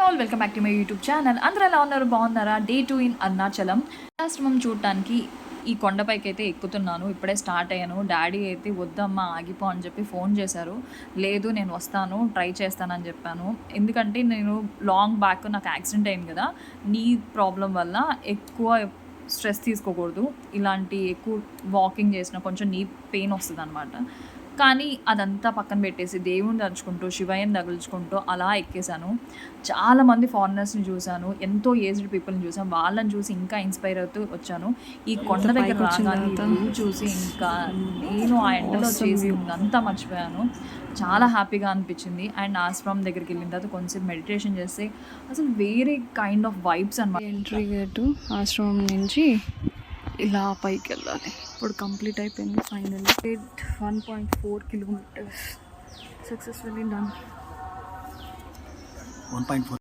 All welcome back to my YouTube channel. అందరూ ఎలా ఉన్నారు? బాగున్నారా? డే 2 ఇన్ అరుణాచలం ఆశ్రమం చూడటానికి ఈ కొండపైకి అయితే ఎక్కుతున్నాను. ఇప్పుడే స్టార్ట్ అయ్యాను. డాడీ అయితే వద్దమ్మా ఆగిపో అని చెప్పి ఫోన్ చేశారు. లేదు నేను వస్తాను, ట్రై చేస్తానని చెప్పాను. ఎందుకంటే నేను లాంగ్ బ్యాక్ నాకు యాక్సిడెంట్ అయింది కదా, నీ ప్రాబ్లం వల్ల ఎక్కువ స్ట్రెస్ తీసుకోకూడదు. ఇలాంటి ఎక్కువ వాకింగ్ చేసిన కొంచెం నీ పెయిన్ వస్తుంది అనమాట. కానీ అదంతా పక్కన పెట్టేసి దేవుడిని తలుచుకుంటూ శివయ్యని తగులుచుకుంటూ అలా ఎక్కేసాను. చాలామంది ఫారినర్స్ని చూశాను, ఎంతో ఏజ్డ్ పీపుల్ని చూసాను. వాళ్ళని చూసి ఇంకా ఇన్స్పైర్ అవుతూ వచ్చాను. ఈ కొండ దగ్గర రాగానే వ్యూ చూసి ఇంకా నేను ఆ ఎండలో చేసి అంతా మర్చిపోయాను. చాలా హ్యాపీగా అనిపించింది. అండ్ ఆశ్రమం దగ్గరికి వెళ్ళిన తర్వాత కొంచెం మెడిటేషన్ చేస్తే అసలు వేరే కైండ్ ఆఫ్ వైబ్స్ అనమాట. ఎంట్రీ గేటు ఆశ్రమం నుంచి ఇలా పైకి వెళ్ళాలి. ఇప్పుడు కంప్లీట్ అయిపోయింది ఫైనల్లీ. 1.4 kilometres successfully done. 1.4